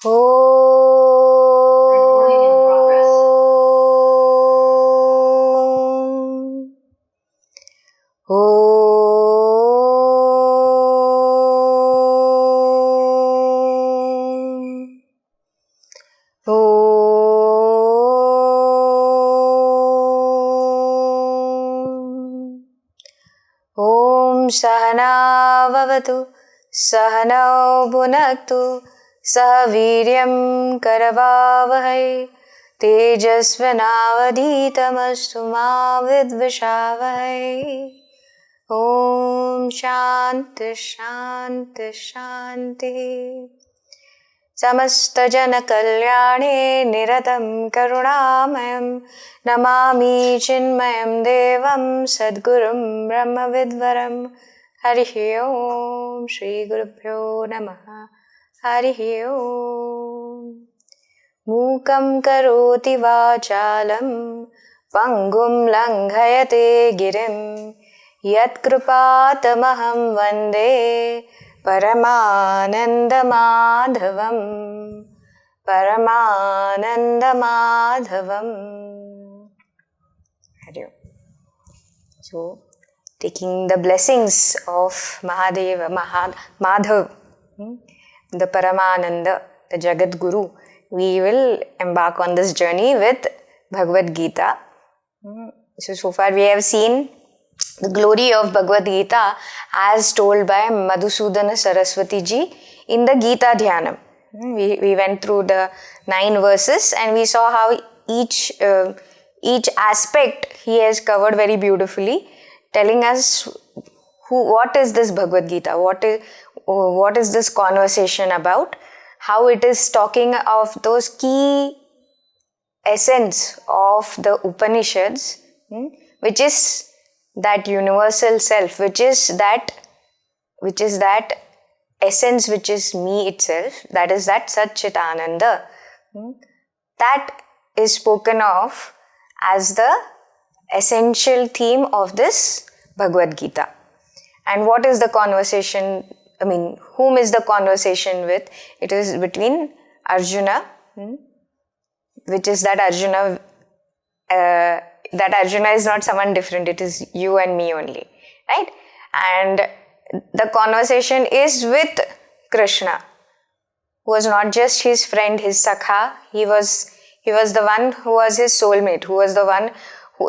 Recording in progress. Om Sahana Vavatu Sahana Bhunaktu Sahaviryam Karavavahai Tejasvanavadhitamastu ma vidvishavahai. Om Shanti Shanti Shanti. Samasta Jana Kalyane Niratam Karunamayam Namami Chinmayam Devam Sadgurum Brahma Vidvaram. Harihi Om Shri Gurubhyo Namaha. Harihi Om. Mukam karoti vachalam Pangum langhayate girim Yat kripatamaham vande Paramananda Madhavam. Paramananda Madhavam. So, taking the blessings of Mahadeva, Madhav, the Paramananda, the Jagat Guru, we will embark on this journey with Bhagavad Gita. So far we have seen the glory of Bhagavad Gita as told by Madhusudana Saraswati ji in the Gita Dhyana. We went through the 9 verses and we saw how each aspect he has covered very beautifully, telling us what is this Bhagavad Gita, what is this conversation about, how it is talking of those key essence of the Upanishads, which is that universal self, which is that essence which is me itself, that is that Satchitananda. That is spoken of as the essential theme of this Bhagavad Gita. And what is the conversation, whom is the conversation with? It is between Arjuna, which is that Arjuna is not someone different, it is you and me only, right? And the conversation is with Krishna, who was not just his friend, his sakha, he was the one who was his soulmate, who was the one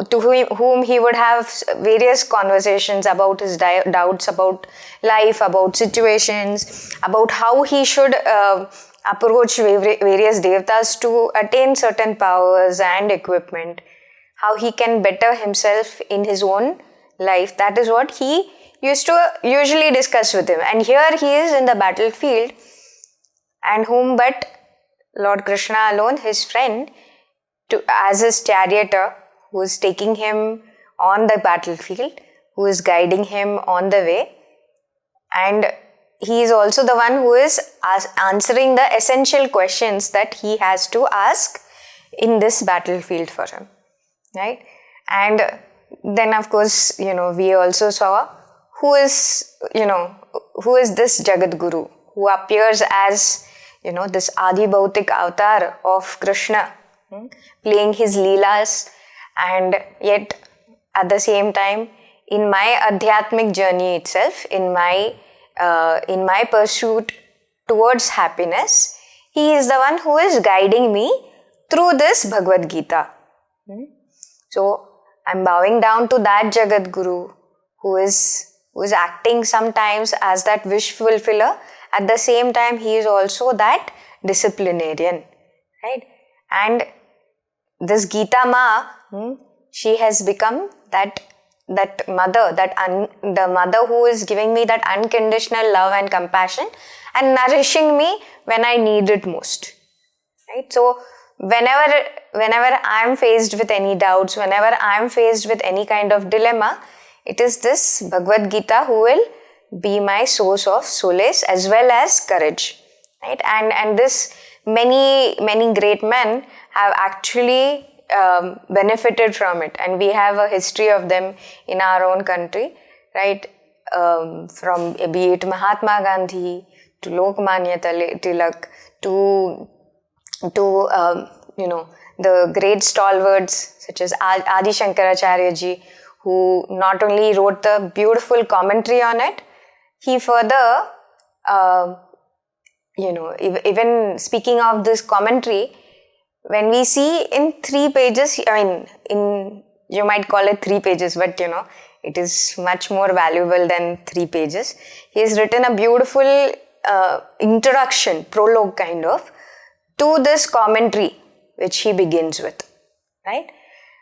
to whom he would have various conversations about his doubts about life, about situations, about how he should approach various devatas to attain certain powers and equipment, how he can better himself in his own life. That is what he used to usually discuss with him. And here he is in the battlefield, and whom but Lord Krishna alone, his friend, as his charioteer, who is taking him on the battlefield, who is guiding him on the way. And he is also the one who is answering the essential questions that he has to ask in this battlefield for him, right? And then of course, we also saw who is this Jagat Guru, who appears as, this Adi Bhautik avatar of Krishna, playing his leelas, and yet at the same time, in my adhyatmic journey itself, in my pursuit towards happiness, he is the one who is guiding me through this Bhagavad Gita. So I'm bowing down to that Jagat Guru who is acting sometimes as that wish fulfiller. At the same time, he is also that disciplinarian, right? And this Gita Ma, she has become that mother, the mother who is giving me that unconditional love and compassion and nourishing me when I need it most, right? So whenever I am faced with any doubts, whenever I am faced with any kind of dilemma, it is this Bhagavad Gita who will be my source of solace as well as courage, right? And this many great men have actually benefited from it, and we have a history of them in our own country, right? From be it Mahatma Gandhi to Lokmanya Tilak to the great stalwarts such as Adi Sankara Nilayam, who not only wrote the beautiful commentary on it, he further, even speaking of this commentary, when we see in 3 pages, you might call it 3 pages, but it is much more valuable than 3 pages. He has written a beautiful introduction, prologue kind of, to this commentary, which he begins with, right?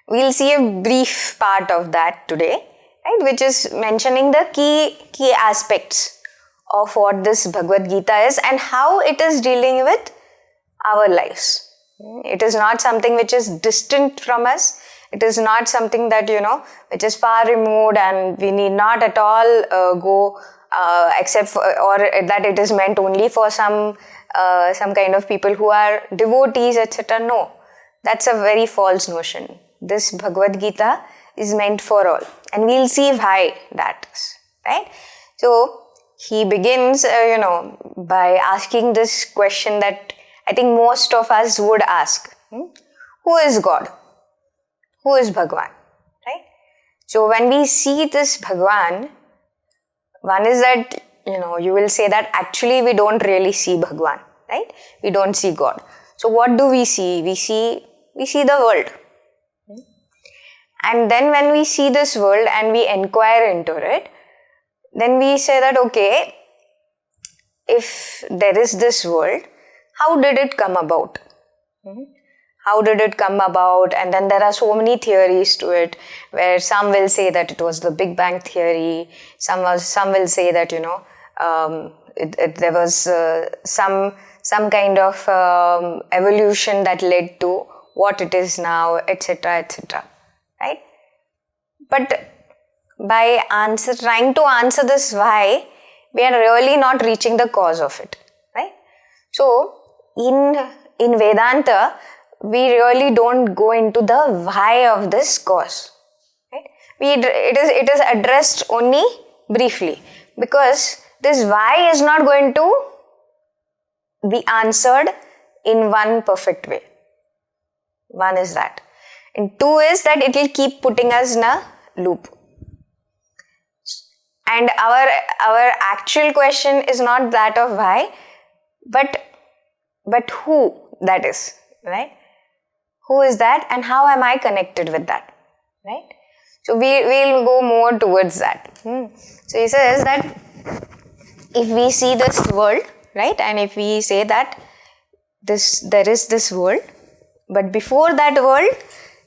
We'll see a brief part of that today, right? Which is mentioning the key aspects of what this Bhagavad Gita is and how it is dealing with our lives. It is not something which is distant from us. It is not something that, which is far removed and we need not at all go except for, or that it is meant only for some kind of people who are devotees, etc. No, that's a very false notion. This Bhagavad Gita is meant for all, and we'll see why that is, right? So he begins, by asking this question that I think most of us would ask: who is God? Who is Bhagavan? Right? So when we see this Bhagavan, one is that, you will say that actually we don't really see Bhagavan, right? We don't see God. So what do we see? We see the world. And then when we see this world and we inquire into it, then we say that, okay, if there is this world, how did it come about? How did it come about? And then there are so many theories to it, where some will say that it was the Big Bang theory. Some will say that there was some kind of evolution that led to what it is now, etc., etc. Right? But by trying to answer this why, we are really not reaching the cause of it. Right? So in Vedanta, we really don't go into the why of this cause. Right? It is addressed only briefly, because this why is not going to be answered in one perfect way. One is that. And two is that it will keep putting us in a loop. And our actual question is not that of why, but who that is, right? Who is that and how am I connected with that, right? So we'll go more towards that. So he says that if we see this world, right, and if we say that there is this world, but before that world,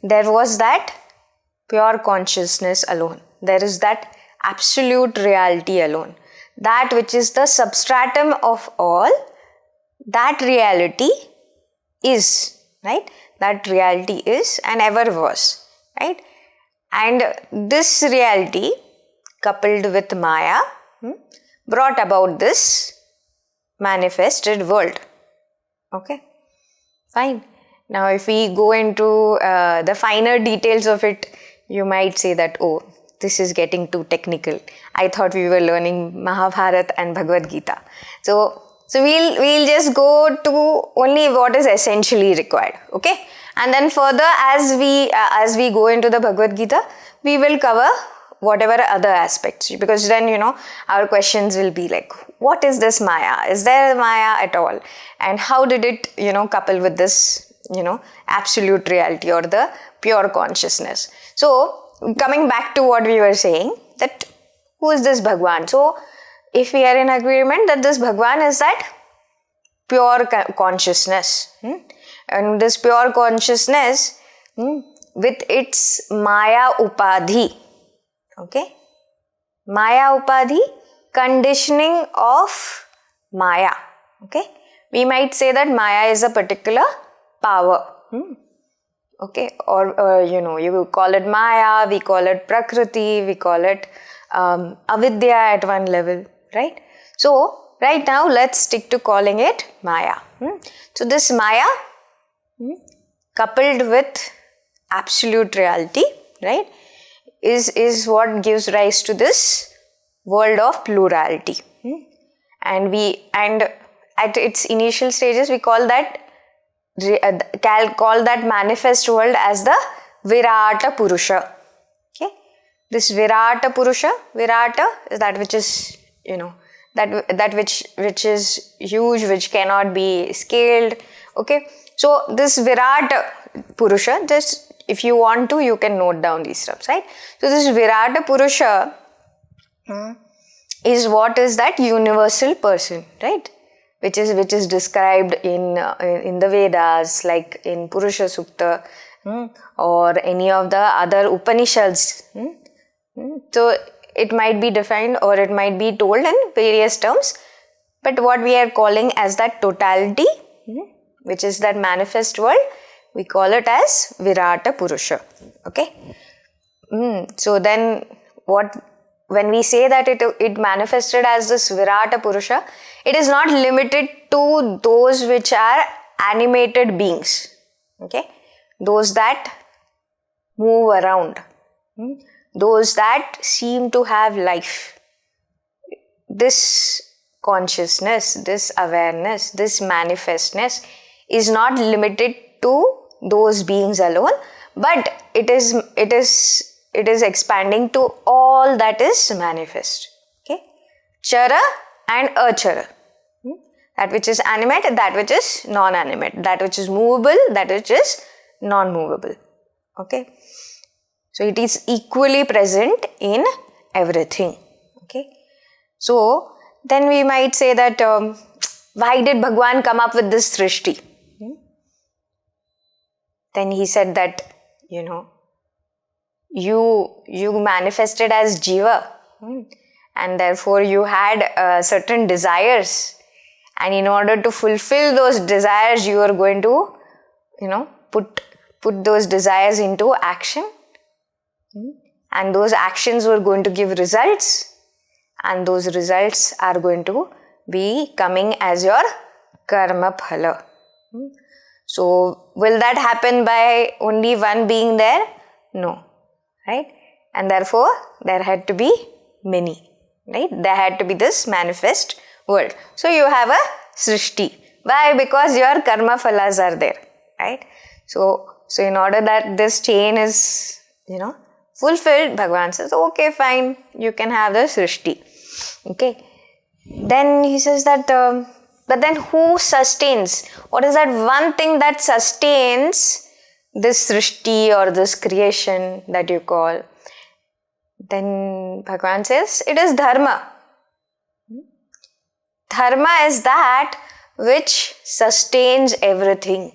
there was that pure consciousness alone. There is that absolute reality alone. That which is the substratum of all, that reality is, right? That reality is and ever was, right? And this reality, coupled with Maya, brought about this manifested world. Okay, fine. Now, if we go into the finer details of it, you might say that, oh, this is getting too technical. I thought we were learning Mahabharata and Bhagavad Gita. So we'll just go to only what is essentially required. Okay, and then further, as we go into the Bhagavad Gita, we will cover whatever other aspects, because then our questions will be like, what is this Maya? Is there Maya at all? And how did it couple with this absolute reality or the pure consciousness? So coming back to what we were saying, that who is this Bhagavan? So if we are in agreement that this Bhagavan is that pure consciousness, and this pure consciousness with its Maya Upadhi, okay, Maya Upadhi, conditioning of Maya, okay, we might say that Maya is a particular power, okay, or you will call it Maya, we call it Prakriti, we call it Avidya at one level, right? So right now let's stick to calling it Maya. So this Maya coupled with absolute reality, right, is what gives rise to this world of plurality. And at its initial stages, we call that manifest world as the Virata Purusha. Okay, this Virata Purusha, Virata is that which is, that which is huge, which cannot be scaled. Okay, so this Virata Purusha, just if you want to, you can note down these stuff, right? So this Virata Purusha is what is that universal person, right? Which is described in the Vedas, like in Purusha Sukta or any of the other Upanishads. So it might be defined or it might be told in various terms, but what we are calling as that totality, which is that manifest world, we call it as Virata Purusha. Okay. So then when we say that it manifested as this Virata Purusha, it is not limited to those which are animated beings. Okay. Those that move around. Those that seem to have life. This consciousness, this awareness, this manifestness is not limited to those beings alone, but it is expanding to all that is manifest. Okay, chara and achara, that which is animate, that which is non-animate, that which is movable, that which is non-movable. Okay, so it is equally present in everything. Okay, so then we might say that why did Bhagavan come up with this Srishti? Then he said that, you manifested as Jiva, and therefore you had certain desires, and in order to fulfill those desires, you are going to, put those desires into action, and those actions were going to give results, and those results are going to be coming as your karma phala. So, will that happen by only one being there? No, right? And therefore, there had to be many, right? There had to be this manifest world. So, you have a Srishti. Why? Because your karma phalas are there, right? So in order that this chain is, fulfilled, Bhagavan says, okay, fine, you can have the Srishti. Okay. Then he says that, but then who sustains? What is that one thing that sustains this Srishti or this creation that you call? Then Bhagavan says, it is Dharma. Dharma is that which sustains everything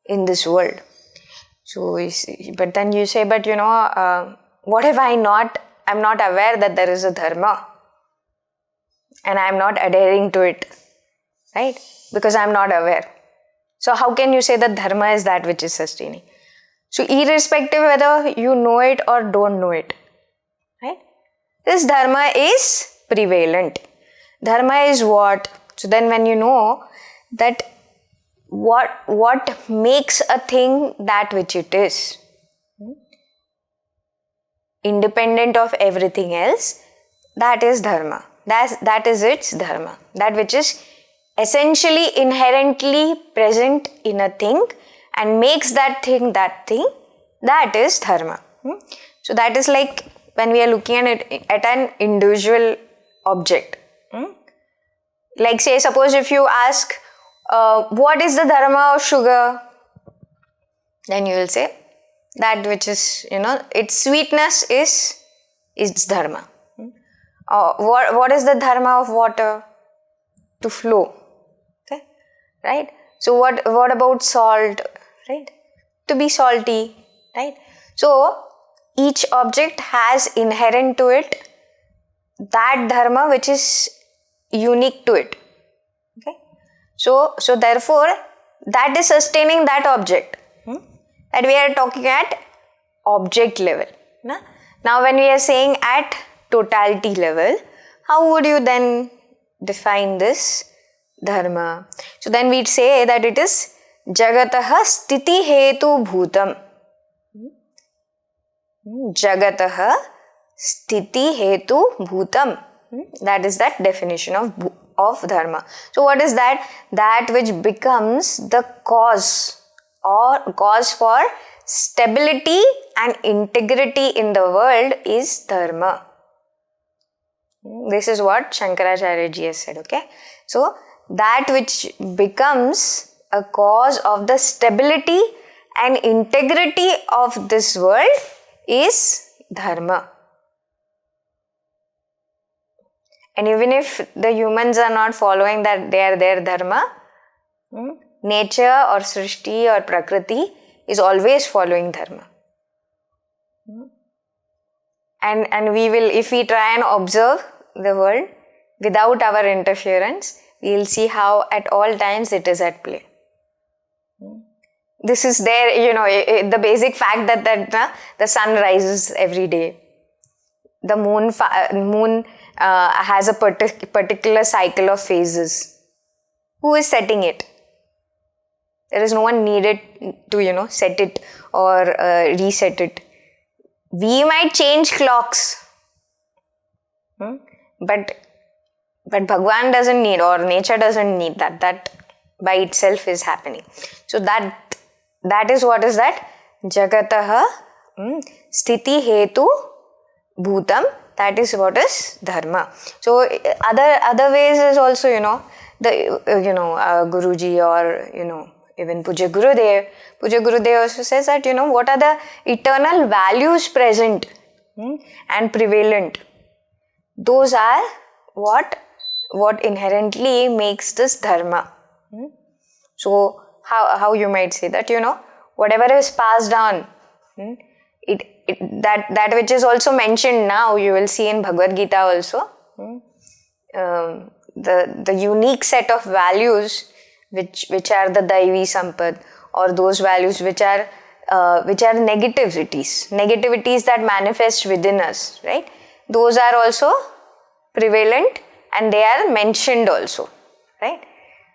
in this world. So, but then you say, but what if I'm not aware that there is a Dharma and I'm not adhering to it, right? Because I'm not aware. So, how can you say that Dharma is that which is sustaining? So, irrespective whether you know it or don't know it, right? This Dharma is prevalent. Dharma is what? So, then when you know that what makes a thing that which it is, independent of everything else, that is Dharma. That is its Dharma. That which is essentially inherently present in a thing and makes that thing, that is Dharma. So that is like when we are looking at an individual object. Like say, suppose if you ask, what is the Dharma of sugar? Then you will say, that which is, its sweetness is its Dharma. What is the Dharma of water? To flow. Okay, right? So what about salt? Right? To be salty. Right? So each object has inherent to it that Dharma which is unique to it. Okay? So therefore that is sustaining that object. That we are talking at object level. Now when we are saying at totality level, how would you then define this Dharma? So then we'd say that it is Jagataha Sthiti Hetu Bhutam. Jagataha Sthiti Hetu Bhutam. That is that definition of dharma. So what is that? That which becomes the cause for stability and integrity in the world is dharma. This is what Shankaracharya ji has said, okay? So that which becomes a cause of the stability and integrity of this world is dharma. And even if the humans are not following their dharma, nature or srishti or prakriti is always following dharma. And we will, if we try and observe the world without our interference, we will see how at all times it is at play. This is there, the basic fact that the sun rises every day. The moon has a particular cycle of phases. Who is setting it? There is no one needed to, set it or reset it. We might change clocks, but Bhagavan doesn't need, or nature doesn't need that. That by itself is happening. So that is what is that? Jagataha sthiti hetu bhutam. That is what is dharma. So other ways is also, the Guruji or, even Puja Gurudev. Puja Gurudev also says that, what are the eternal values present and prevalent. Those are what inherently makes this dharma. So how you might say that, whatever is passed on, that which is also mentioned now, you will see in Bhagavad Gita also, the unique set of values which are the Daivi Sampad, or those values which are negativities that manifest within us, right? Those are also prevalent and they are mentioned also, right?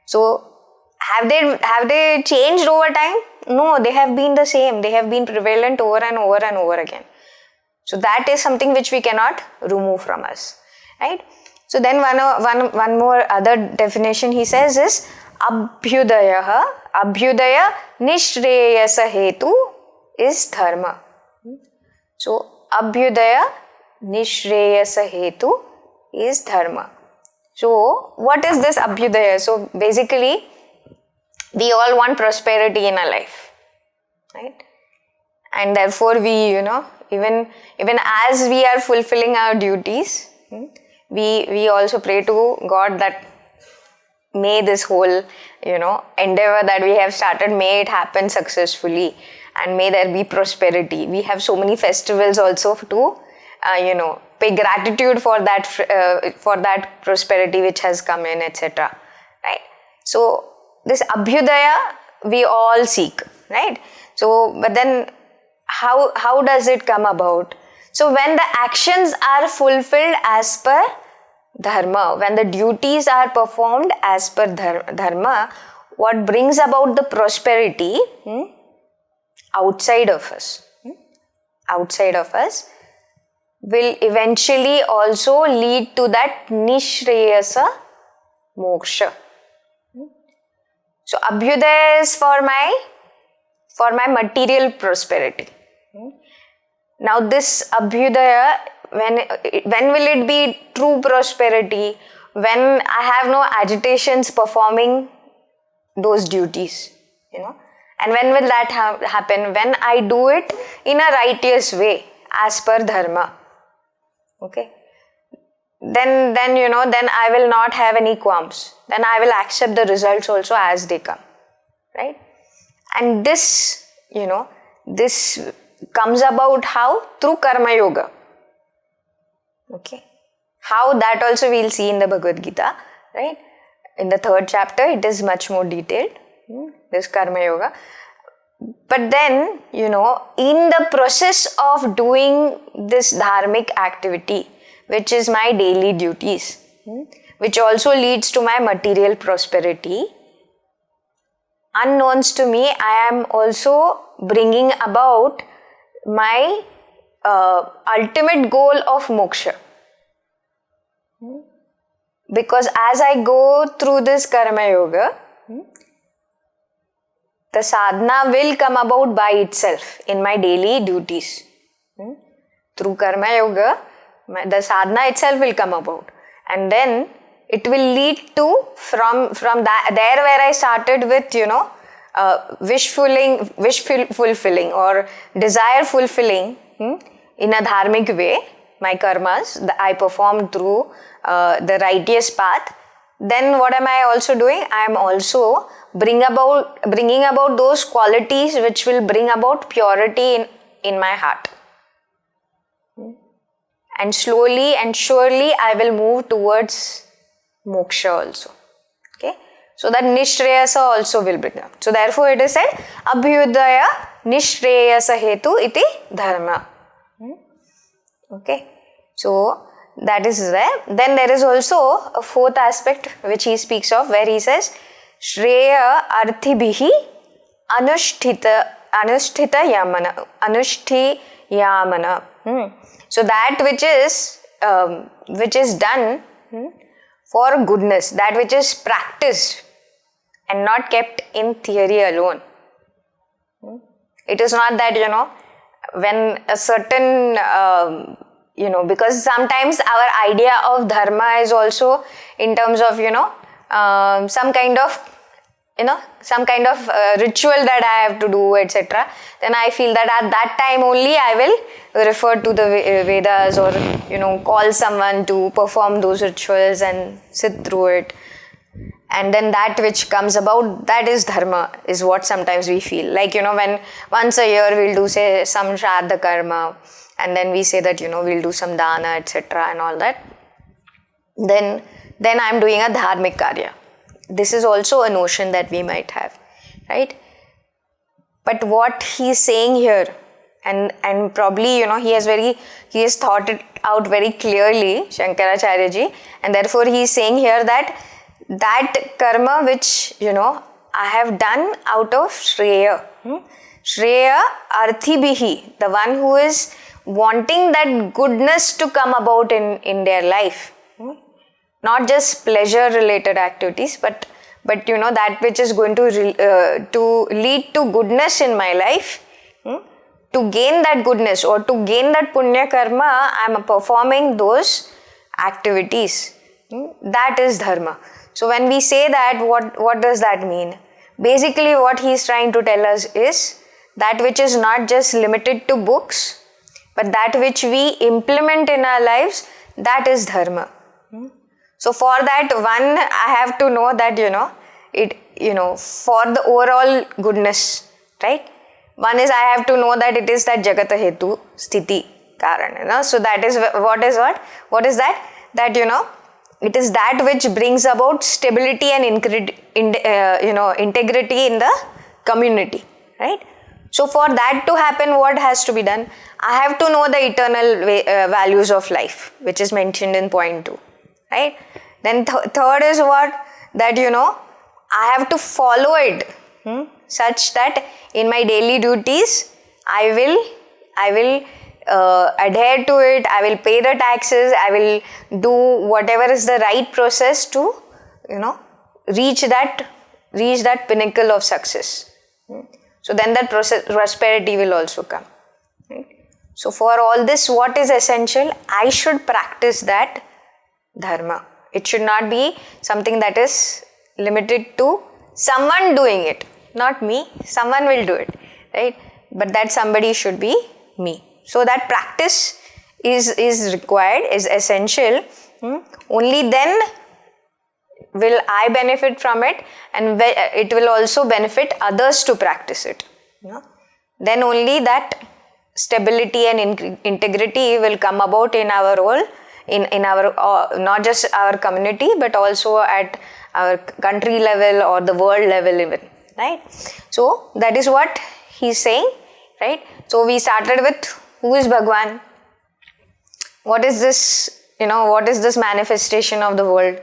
So have they changed over time? No, they have been the same. They have been prevalent over and over and over again. So that is something which we cannot remove from us, right? So then one more other definition he says is Abhyudaya nishreyasa hetu is dharma. So Abhyudaya nishreyasa hetu is dharma. So what is this Abhyudaya? So basically, we all want prosperity in our life, right? And therefore we, even as we are fulfilling our duties, we also pray to God that may this whole, endeavor that we have started, may it happen successfully, and may there be prosperity. We have so many festivals also to, pay gratitude for that prosperity which has come in, etc. Right? So this Abhyudaya we all seek, right? So, but then how does it come about? So when the actions are fulfilled as per dharma, when the duties are performed as per dharma, what brings about the prosperity outside of us will eventually also lead to that nishreyasa moksha. So Abhyudaya is for my material prosperity. Now this Abhyudaya, when will it be true prosperity? When I have no agitations performing those duties, And when will that happen? When I do it in a righteous way, as per dharma. Okay. Then I will not have any qualms. Then I will accept the results also as they come. Right? And this, this comes about how? Through karma yoga. Okay. How that also we'll see in the Bhagavad Gita, right? In the 3rd chapter, it is much more detailed, this karma yoga. But then, in the process of doing this dharmic activity, which is my daily duties, which also leads to my material prosperity, unknowns to me, I am also bringing about my ultimate goal of moksha. because as I go through this karma yoga, the sadhana will come about by itself in my daily duties. Through karma yoga, the sadhana itself will come about, and then it will lead to from that there where I started with wish fulfilling or desire fulfilling in a dharmic way, my karmas that I performed through the righteous path. Then what am I also doing? I am also bringing about those qualities which will bring about purity in my heart. And slowly and surely I will move towards moksha also. Okay? So that nishreyasa also will bring up. So therefore it is said, abhyudaya nishreyasa hetu iti dharma. Okay? So that is there. Then there is also a fourth aspect which he speaks of, where he says, Shreya arthibhihi anusthita yamana. So that which is done for goodness, that which is practiced and not kept in theory alone. It is not that, when a certain, because sometimes our idea of dharma is also in terms of, some kind of ritual that I have to do, etc. Then I feel that at that time only I will refer to the Vedas or, call someone to perform those rituals and sit through it. And then that which comes about, that is dharma, is what sometimes we feel. Like, when once a year we'll do, say, some shraddha karma, and then we say that, we'll do some dana, etc. and all that. Then I'm doing a dharmic karya. This is also a notion that we might have, right? But what he's saying here, and probably, he has thought it out very clearly, Shankaracharya ji, and therefore he is saying here that karma which, I have done out of Shreya. Shreya arthibhihi, the one who is wanting that goodness to come about in their life. Not just pleasure related activities, but that which is going to lead to goodness in my life. To gain that goodness or to gain that punya karma, I am performing those activities. That is dharma. So when we say that, what does that mean? Basically what he is trying to tell us is that which is not just limited to books, but that which we implement in our lives, that is dharma. So for that one, I have to know that, for the overall goodness, right? One is I have to know that it is that Jagata Hetu Sthiti Karan. So that is what is that? That, it is that which brings about stability and integrity in the community, right? So for that to happen, what has to be done? I have to know the eternal values of life, which is mentioned in point 2. Right? Then third is what? That, I have to follow it such that in my daily duties, I will adhere to it, I will pay the taxes, I will do whatever is the right process to, reach that pinnacle of success. So then that prosperity will also come. Right? So for all this, what is essential? I should practice that dharma. It should not be something that is limited to someone doing it, not me. Someone will do it, right? But that somebody should be me. So that practice is required, is essential. Only then will I benefit from it, and it will also benefit others to practice it. Then only that stability and integrity will come about in our role. In our not just our community, but also at our country level or the world level even, right? So that is what he's saying, right? So we started with who is Bhagavan? What is this, what is this manifestation of the world?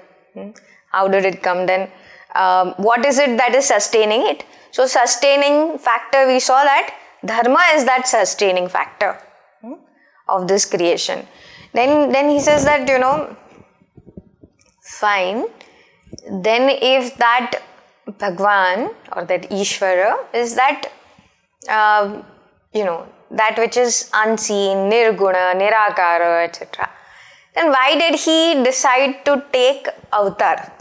How did it come then? What is it that is sustaining it? So sustaining factor, we saw that dharma is that sustaining factor of this creation. Then he says that, Fine. Then if that Bhagavan or that Ishvara is that, that which is unseen, nirguna, nirakara, etc., then why did he decide to take avatar?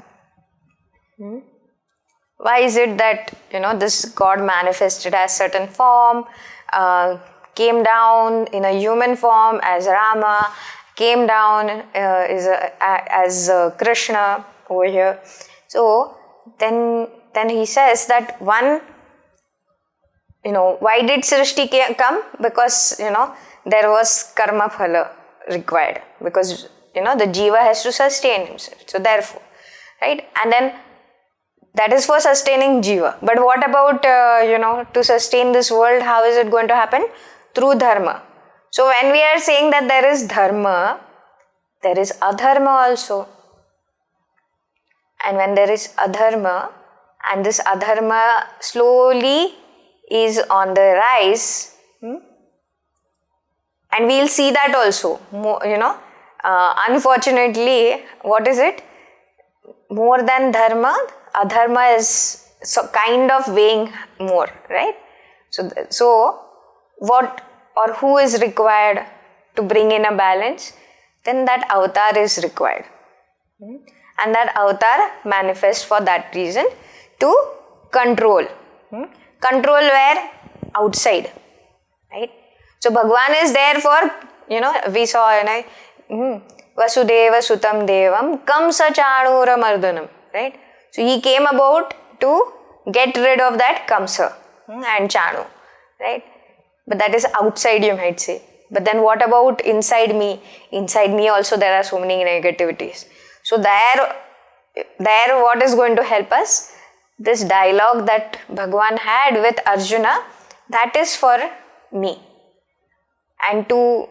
Why is it that, this God manifested as certain form, came down in a human form as Rama, came down as Krishna over here. So then he says that one, why did Srishti come? Because, there was karma phala required. Because, the jiva has to sustain himself. So therefore, right? And then that is for sustaining jiva. But what about, to sustain this world, how is it going to happen? Through dharma. So when we are saying that there is dharma, there is adharma also. And when there is adharma, and this adharma slowly is on the rise, and we'll see that also, unfortunately, what is it? More than dharma, adharma is so kind of weighing more, right? So what or who is required to bring in a balance? Then that avatar is required. And that avatar manifests for that reason, to control. Control where? Outside. Right? So Bhagavan is there for, we saw, Vasudeva Sutam Devam Kamsa Chanura Mardanam. Right? So he came about to get rid of that Kamsa and Chanu. Right? But that is outside, you might say. But then what about inside me? Inside me also there are so many negativities. So there what is going to help us? This dialogue that Bhagavan had with Arjuna, that is for me. And to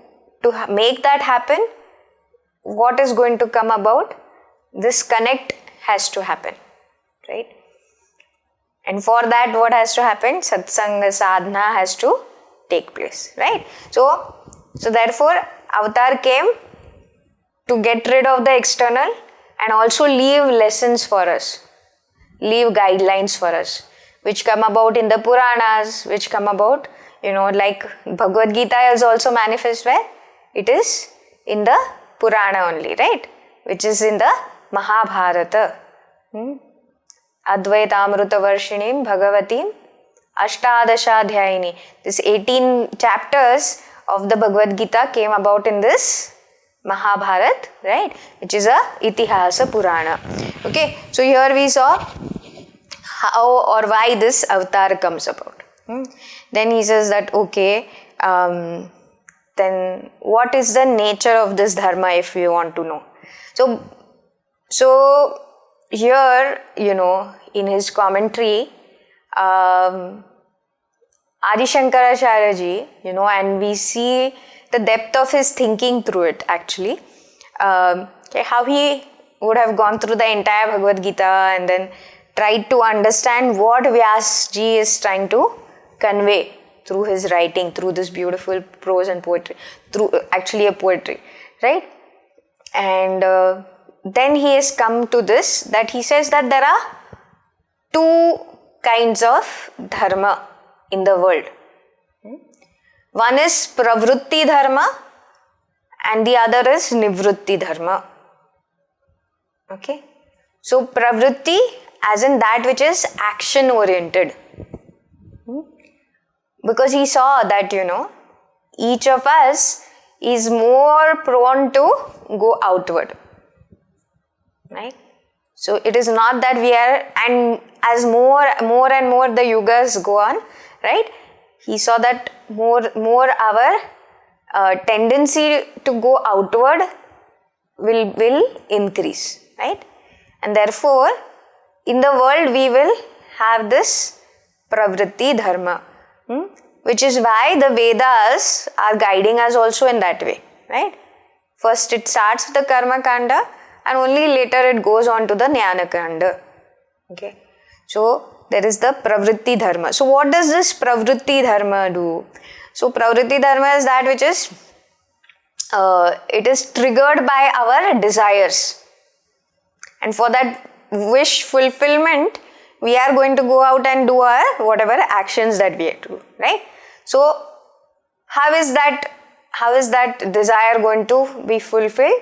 make that happen, what is going to come about? This connect has to happen, right? And for that, what has to happen? Satsang sadhana has to take place, right? So therefore, avatar came to get rid of the external and also leave lessons for us, leave guidelines for us, which come about in the Puranas, which come about, like Bhagavad Gita is also manifest where? It is in the Purana only, right? Which is in the Mahabharata. Advaitamruta Varshinim Bhagavatim Ashtadashadhyayini. This 18 chapters of the Bhagavad Gita came about in this Mahabharata, right? Which is a Itihasa Purana. Okay, so here we saw how or why this avatar comes about. Then he says that, okay, then what is the nature of this dharma if you want to know? So here, in his commentary, Adi Sankara ji, and we see the depth of his thinking through it actually. How he would have gone through the entire Bhagavad Gita and then tried to understand what Vyas ji is trying to convey through his writing, through this beautiful prose and poetry, through actually a poetry, right? And then he has come to this, that he says that there are two kinds of dharma in the world. One is pravrutti dharma and the other is nivrutti dharma. Okay. So pravrutti as in that which is action oriented. Because he saw that, each of us is more prone to go outward. Right? So it is not that we are, and as more and more the yugas go on, right? He saw that more our tendency to go outward will increase, right? And therefore, in the world we will have this pravritti dharma, which is why the Vedas are guiding us also in that way, right? First it starts with the karma kanda and only later it goes on to the jnana kanda. Okay. So there is the pravritti dharma. So what does this pravritti dharma do? So pravritti dharma is that which is, it is triggered by our desires. And for that wish fulfillment, we are going to go out and do our whatever actions that we have to do, right? So how is that desire going to be fulfilled?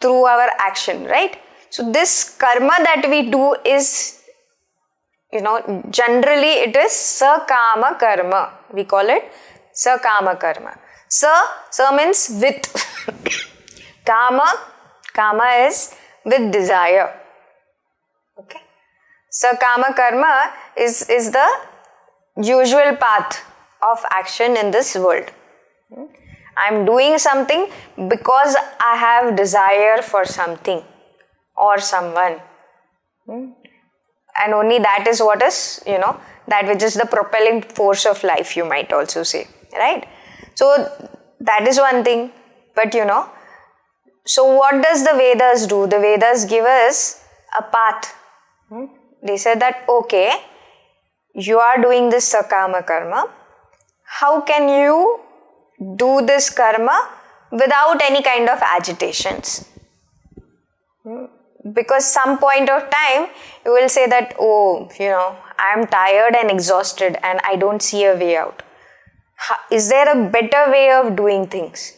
Through our action, right? So this karma that we do is, generally it is sakama karma. We call it sakama karma. Sa means with. Kama is with desire. Okay. Sakama karma is the usual path of action in this world. I'm doing something because I have desire for something or someone. And only that is what is, that which is the propelling force of life, you might also say, right? So that is one thing. But so what does the Vedas do? The Vedas give us a path. They said that, okay, you are doing this sakama karma. How can you do this karma without any kind of agitations? Because some point of time you will say that, I am tired and exhausted and I don't see a way out. Is there a better way of doing things?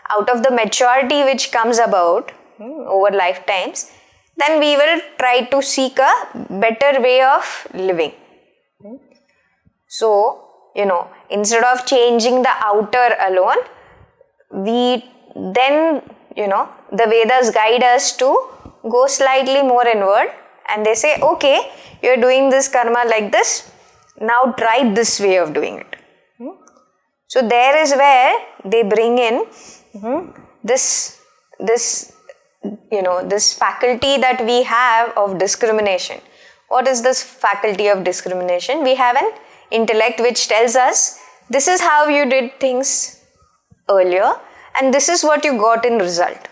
Out of the maturity which comes about over lifetimes, then we will try to seek a better way of living. So, instead of changing the outer alone, we then, the Vedas guide us to go slightly more inward, and they say, okay, you're doing this karma like this, now try this way of doing it. So there is where they bring in this faculty that we have of discrimination. What is this faculty of discrimination? We have an intellect which tells us, this is how you did things earlier and this is what you got in result.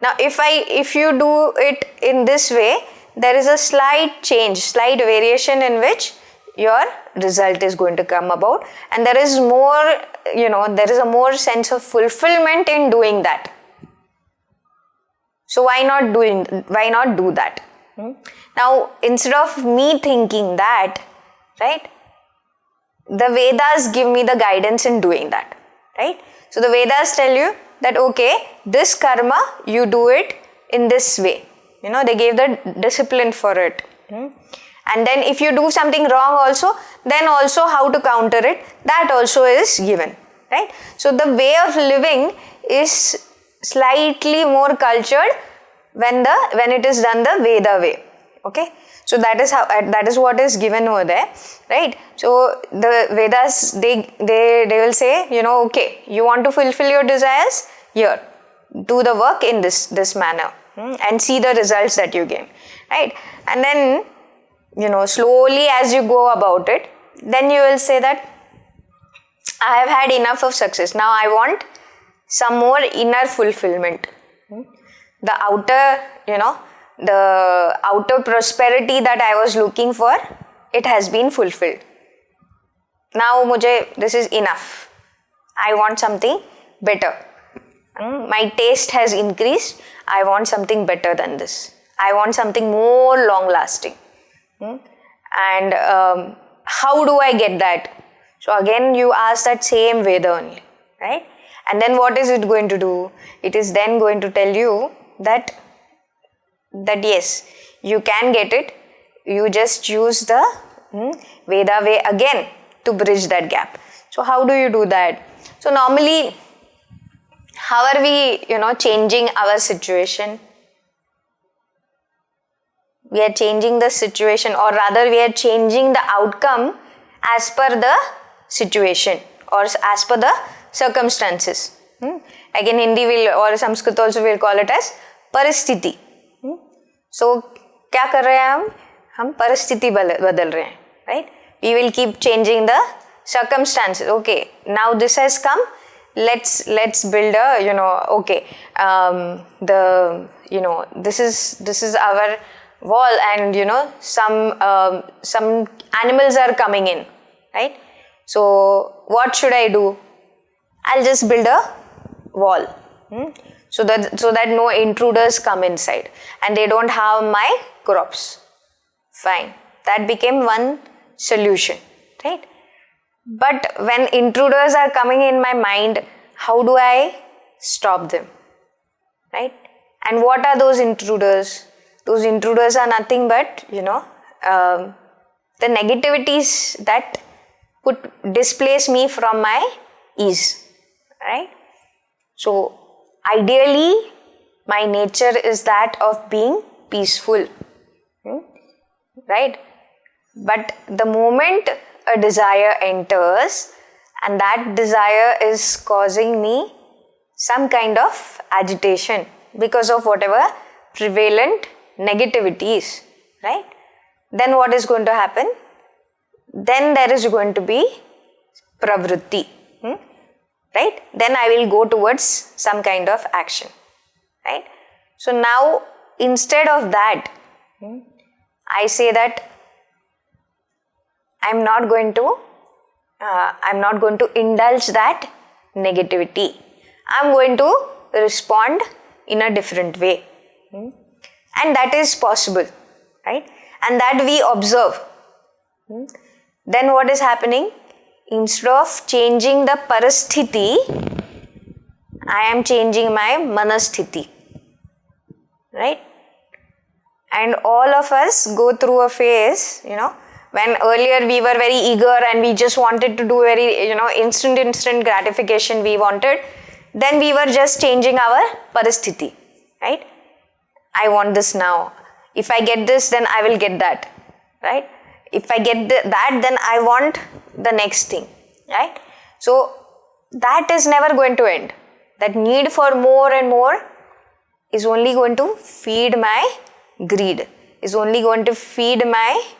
Now if you do it in this way, there is a slight change, slight variation in which your result is going to come about, and there is more, there is a more sense of fulfillment in doing that. So why not do that? Now instead of me thinking that, right, the Vedas give me the guidance in doing that, right? So the Vedas tell you that, okay, this karma, you do it in this way. They gave the discipline for it. And then if you do something wrong also, then also how to counter it, that also is given, right? So the way of living is slightly more cultured when it is done the Veda way. Okay, so that is what is given over there, right? So the Vedas, they will say, okay, you want to fulfill your desires, here, do the work in this manner, and see the results that you gain, right? And then, slowly as you go about it, then you will say that I have had enough of success. Now I want some more inner fulfillment. The outer prosperity that I was looking for, it has been fulfilled. Now this is enough. I want something better. My taste has increased. I want something better than this. I want something more long lasting. And how do I get that? So again you ask that same Veda only, right? And then what is it going to do? It is then going to tell you that yes, you can get it. You just use the Veda way again to bridge that gap. So how do you do that? So normally, how are we, changing our situation? We are changing the situation, or rather we are changing the outcome as per the situation or as per the circumstances. Like in Hindi or Sanskrit also we'll call it as paristhiti. So क्या कर रहे हैं हम परिस्थिति बदल रहे हैं, right? We will keep changing the circumstances. Okay, now this has come. Let's build a this is our wall, and some animals are coming in, right? So what should I do? I'll just build a wall. so that no intruders come inside and they don't harm my crops. Fine. That became one solution, right? But when intruders are coming in my mind, how do I stop them, right? And what are those intruders? Those intruders are nothing but, the negativities that displace me from my ease, right? So, ideally, my nature is that of being peaceful, right? But the moment a desire enters and that desire is causing me some kind of agitation because of whatever prevalent negativity is, right? Then what is going to happen? Then there is going to be pravritti, right? Then I will go towards some kind of action, right? So now instead of that, I say that I'm not going to indulge that negativity. I'm going to respond in a different way. And that is possible, right? And that we observe. Then what is happening? Instead of changing the parasthiti, I am changing my manasthiti, right? And all of us go through a phase, when earlier we were very eager and we just wanted to do very, instant gratification we wanted. Then we were just changing our parasthiti, right? I want this now. If I get this, then I will get that, right? If I get that, then I want the next thing, right? So that is never going to end. That need for more and more is only going to feed my greed, is only going to feed my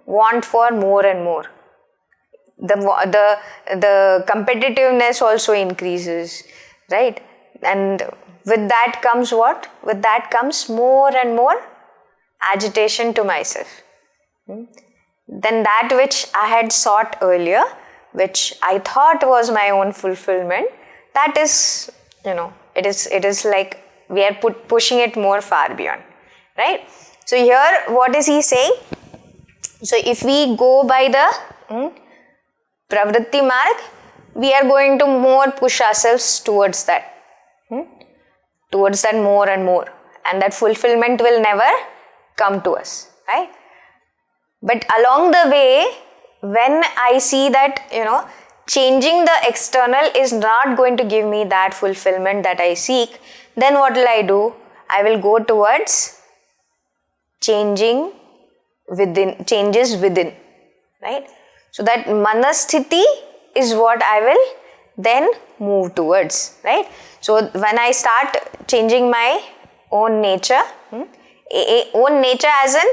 want for more and more. The competitiveness also increases, right? And with that comes what? With that comes more and more agitation to myself. Then that which I had sought earlier, which I thought was my own fulfillment, that is, it is like we are pushing it more far beyond, right? So here, what is he saying? So if we go by the pravritti marg, we are going to more push ourselves towards that more and more, and that fulfillment will never come to us, right? But along the way, when I see that, changing the external is not going to give me that fulfillment that I seek, then what will I do? I will go towards changes within, right? So that manasthiti is what I will then move towards, right? So when I start changing my own nature, own nature as in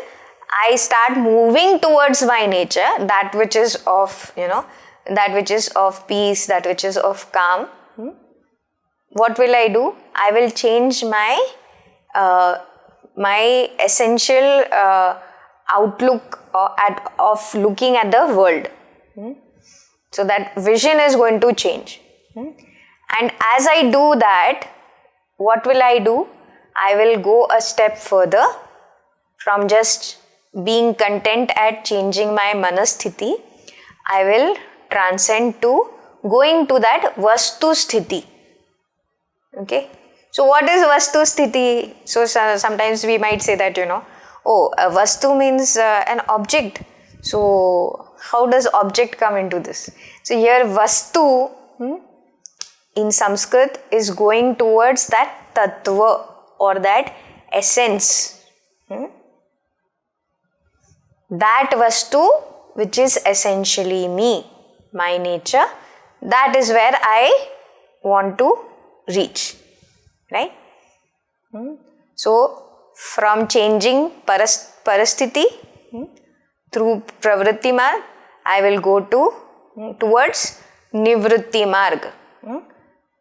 I start moving towards my nature, that which is of, that which is of peace, that which is of calm. What will I do? I will change my my essential outlook of looking at the world. So that vision is going to change. And as I do that, what will I do? I will go a step further from just being content at changing my manasthiti. I will transcend to going to that vastu sthiti. Okay. So what is vastu sthiti? So sometimes we might say that, a vastu means an object. So how does object come into this? So here vastu in Sanskrit is going towards that tattva or that essence. That vastu which is essentially me, my nature, that is where I want to reach, right? So from changing parasthiti through pravritti marg, I will go towards nivritti marg.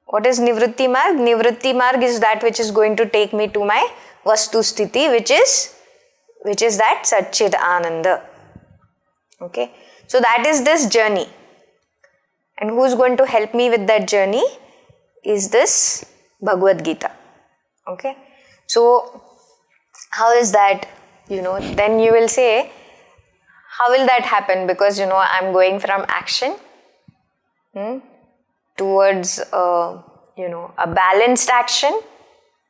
What is nivritti marg? Nivritti marg is that which is going to take me to my vastu sthiti, which is that Satchit Ananda. Okay, so that is this journey. And who is going to help me with that journey is this Bhagavad Gita. Okay. So, how is that? Then you will say, how will that happen? Because, I'm going from action towards, a balanced action,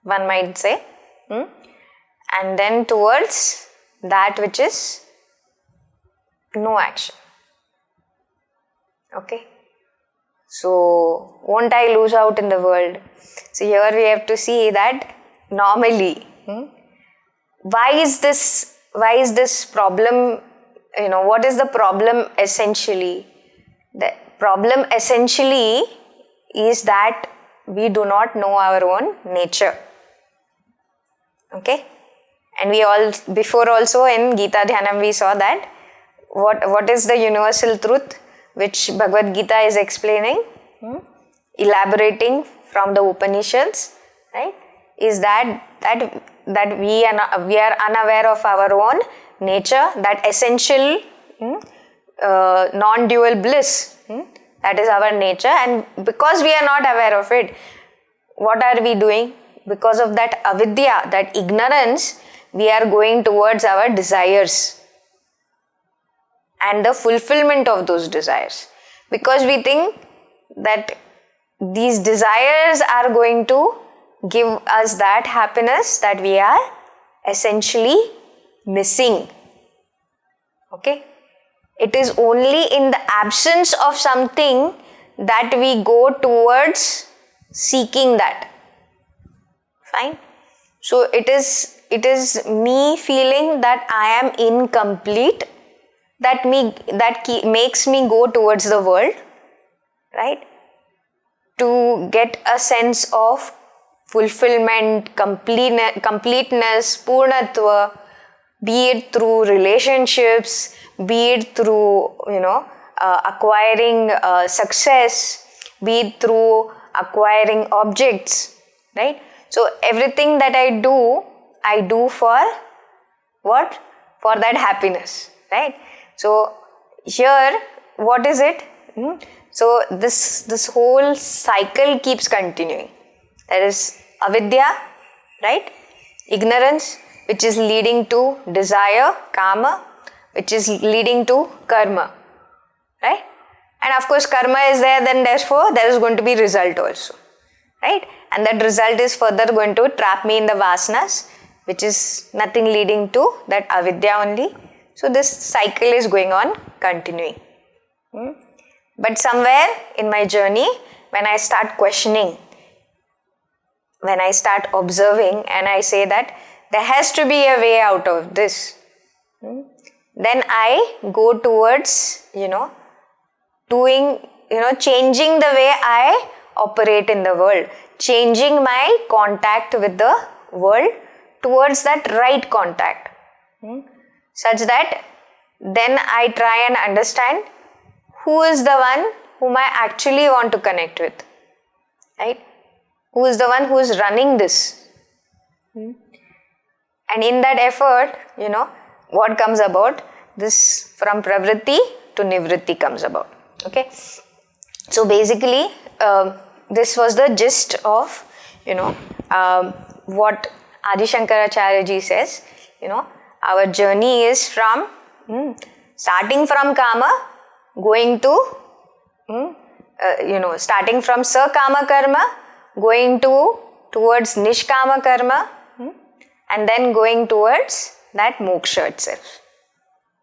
one might say, and then towards that which is no action. Okay. So, won't I lose out in the world? So, here we have to see that normally, why is this problem, what is the problem essentially? The problem essentially is that we do not know our own nature. Okay? And we all, before also in Gita Dhyana we saw that what is the universal truth which Bhagavad Gita is explaining, elaborating from the Upanishads, right? Is that we are unaware of our own nature, that essential non-dual bliss, that is our nature, and because we are not aware of it, what are we doing? Because of that avidya, that ignorance, we are going towards our desires and the fulfillment of those desires, because we think that these desires are going to give us that happiness that we are essentially missing. Okay? It is only in the absence of something that we go towards seeking that. Fine? So it is me feeling that I am incomplete that makes me go towards the world, right? To get a sense of fulfillment, completeness, purnatva, be it through relationships, be it through, acquiring success, be it through acquiring objects, right? So everything that I do for what? For that happiness, right? So here, what is it? So this whole cycle keeps continuing. There is avidya, right? Ignorance, which is leading to desire, kama, which is leading to karma, right? And of course, karma is there, then therefore there is going to be result also, right? And that result is further going to trap me in the vasanas, which is nothing leading to that avidya only. So this cycle is going on, continuing. But somewhere in my journey, when I start questioning, when I start observing and I say that there has to be a way out of this, then I go towards, changing the way I operate in the world, changing my contact with the world towards that right contact, such that then I try and understand who is the one whom I actually want to connect with, right? Who is the one who is running this? And in that effort, what comes about? This from pravritti to nivritti comes about. Okay. So basically, this was the gist of, what Adi Sankara ji says. Our journey is from starting from kama, going to, starting from sakama karma, going towards nishkama karma, and then going towards that moksha itself.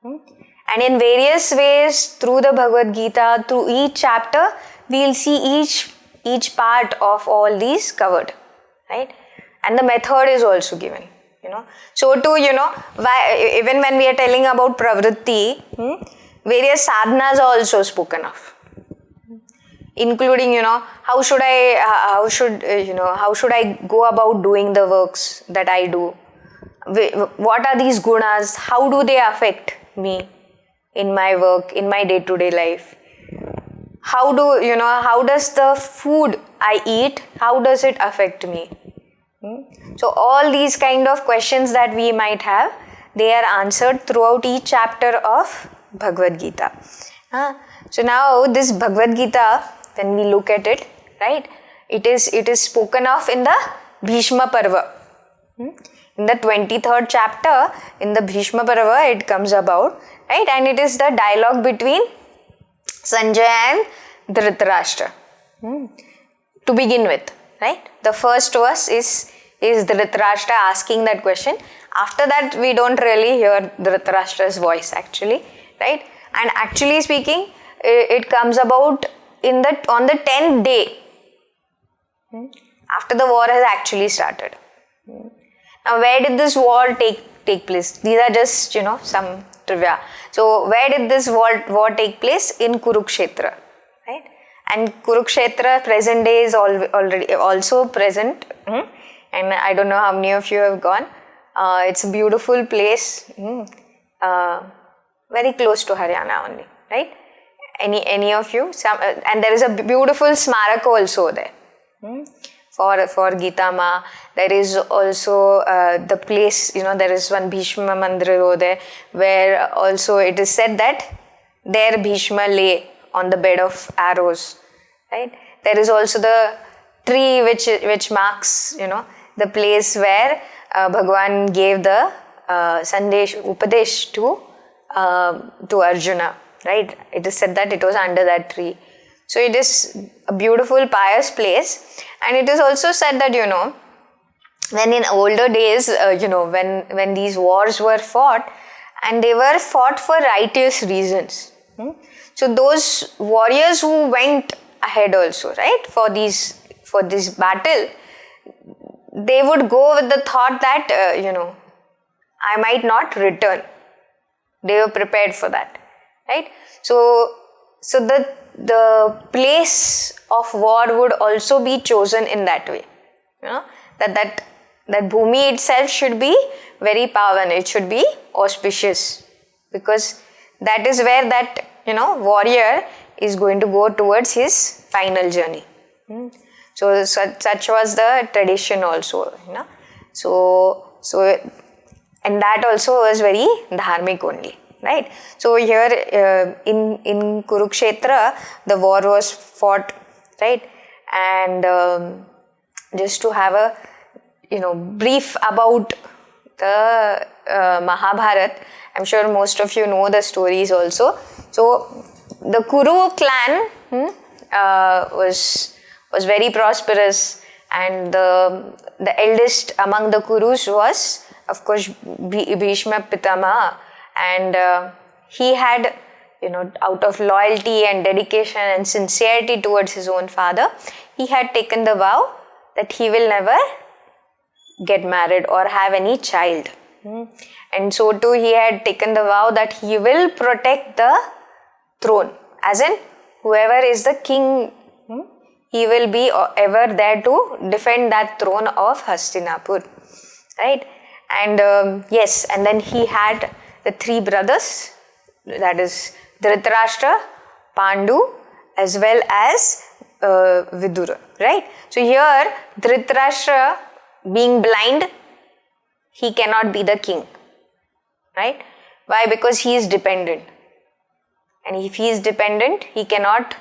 And in various ways, through the Bhagavad Gita, through each chapter, we will see each part of all these covered, right? And the method is also given, So too, why, even when we are telling about pravritti, various sadhanas are also spoken of, including, how should I go about doing the works that I do? What are these gunas? How do they affect me in my work, in my day-to-day life? How does the food I eat, how does it affect me? So all these kind of questions that we might have, they are answered throughout each chapter of Bhagavad Gita. So now this Bhagavad Gita, when we look at it, right, It is spoken of in the Bhishma Parva. In the 23rd chapter, in the Bhishma Parva, it comes about, right? And it is the dialogue between Sanjay and Dhritarashtra. To begin with, right? The first verse is Dhritarashtra asking that question. After that, we don't really hear Dhritarashtra's voice actually, right? And actually speaking, it comes about on the 10th day, after the war has actually started. Now, where did this war take place? These are just, some trivia. So, where did this war take place? In Kurukshetra, right? And Kurukshetra, present day, is already also present. And I don't know how many of you have gone. It's a beautiful place, very close to Haryana only, right? Any of you? And there is a beautiful smaraka also there. For Gita Ma, there is also the place, there is one Bhishma Mandir over there, where also it is said that there Bhishma lay on the bed of arrows, right? There is also the tree which marks, the place where Bhagavan gave the Upadesh to Arjuna, right? It is said that it was under that tree. So it is a beautiful, pious place. And it is also said that, when in older days, when these wars were fought, and they were fought for righteous reasons. So those warriors who went ahead also, right, for this battle, they would go with the thought that, I might not return. They were prepared for that, right? So the place of war would also be chosen in that way. That bhumi itself should be very pavan. It should be auspicious, because that is where that warrior is going to go towards his final journey. So such was the tradition also. So and that also was very dharmic only. Right. So here in Kurukshetra, the war was fought, right? And just to have a brief about the Mahabharata, I'm sure most of you know the stories also. So the Kuru clan was very prosperous, and the eldest among the Kurus was, of course, Bhishma Pitama. And he had, out of loyalty and dedication and sincerity towards his own father, he had taken the vow that he will never get married or have any child. And so too, he had taken the vow that he will protect the throne. As in, whoever is the king, he will be ever there to defend that throne of Hastinapur. Right? And yes, and then he had the three brothers, that is Dhritarashtra, Pandu, as well as Vidura, right? So here, Dhritarashtra, being blind, he cannot be the king, right? Why? Because he is dependent. And if he is dependent, he cannot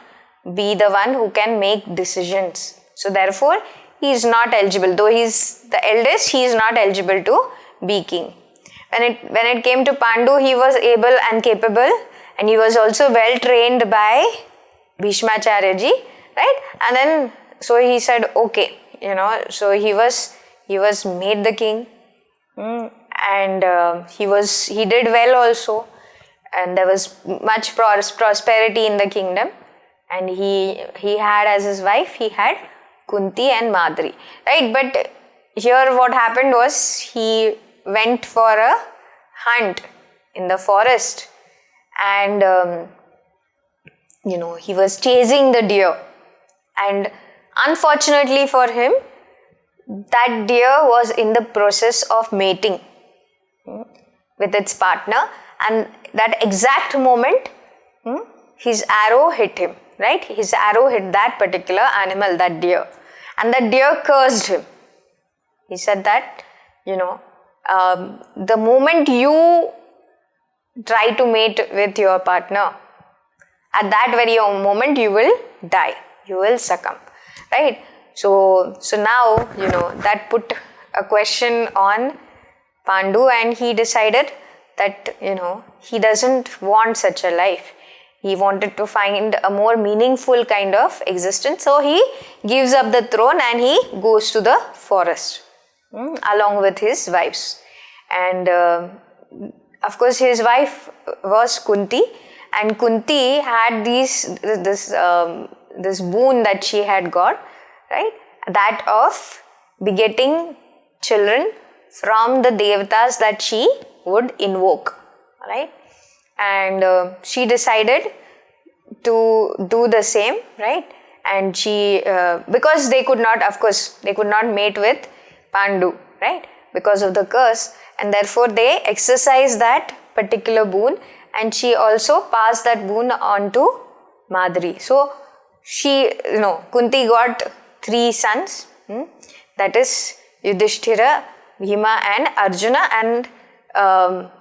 be the one who can make decisions. So therefore, he is not eligible. Though he is the eldest, he is not eligible to be king. When it came to Pandu, he was able and capable, and he was also well trained by Bhishmacharya ji, right? And then so he said, okay, so he was made the king, and he did well also, and there was much prosperity in the kingdom, and he had as his wife, he had Kunti and Madri, right? But here what happened was, he went for a hunt in the forest, and he was chasing the deer, and unfortunately for him, that deer was in the process of mating with its partner, and that exact moment his arrow hit him, right? His arrow hit that particular animal, that deer, and that deer cursed him. He said that, the moment you try to mate with your partner, at that very moment you will die, you will succumb, right? So now, that put a question on Pandu, and he decided that, he doesn't want such a life. He wanted to find a more meaningful kind of existence. So he gives up the throne and he goes to the forest along with his wives. And of course his wife was Kunti, and Kunti had this boon that she had got, right? That of begetting children from the devatas that she would invoke, right? And she decided to do the same, right? And she, because they could not mate with Pandu, right? Because of the curse, and therefore they exercised that particular boon, and she also passed that boon on to Madri. So she, Kunti got 3 sons, that is Yudhishthira, Bhima and Arjuna, and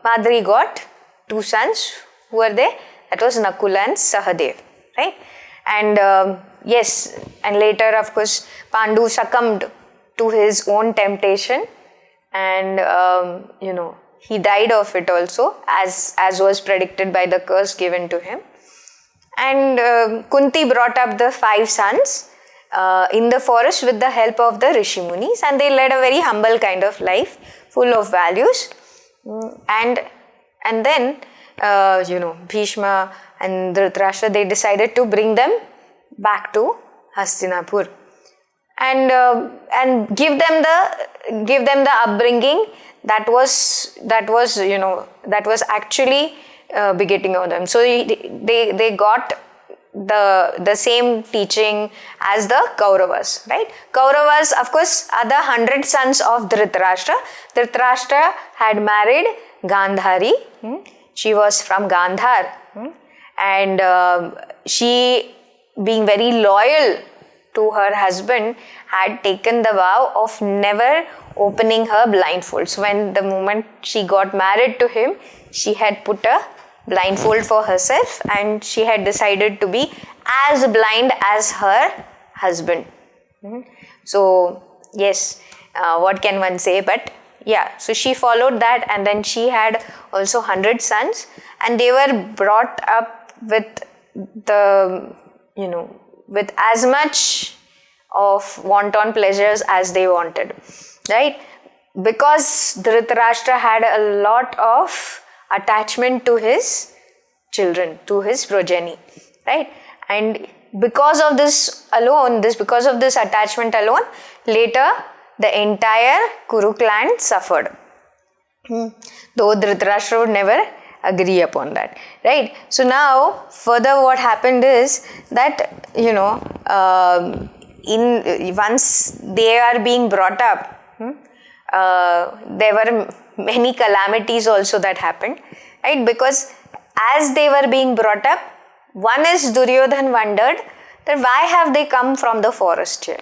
Madri got 2 sons. Who were they? That was Nakula and Sahadev, right? And yes, and later of course Pandu succumbed to his own temptation, and he died of it also, as was predicted by the curse given to him. And Kunti brought up the 5 sons in the forest with the help of the Rishi Munis, and they led a very humble kind of life, full of values. And then Bhishma and Dhritarashtra, they decided to bring them back to Hastinapur and give them the upbringing that was actually begetting of them. So they got the same teaching as the Kauravas, right? Kauravas, of course, are the 100 sons of Dhritarashtra. Dhritarashtra had married Gandhari. She was from Gandhar, and she, being very loyal to her husband, had taken the vow of never opening her blindfold. So when the moment she got married to him, she had put a blindfold for herself, and she had decided to be as blind as her husband. So yes, what can one say? But yeah, so she followed that, and then she had also 100 sons, and they were brought up with with as much of wanton pleasures as they wanted, right? Because Dhritarashtra had a lot of attachment to his children, to his progeny, right? And because of this attachment alone, later the entire Kuru clan suffered. Though Dhritarashtra would never agree upon that, right? So now further what happened is that once they are being brought up, there were many calamities also that happened, right? Because as they were being brought up, one is Duryodhan wondered that why have they come from the forest here?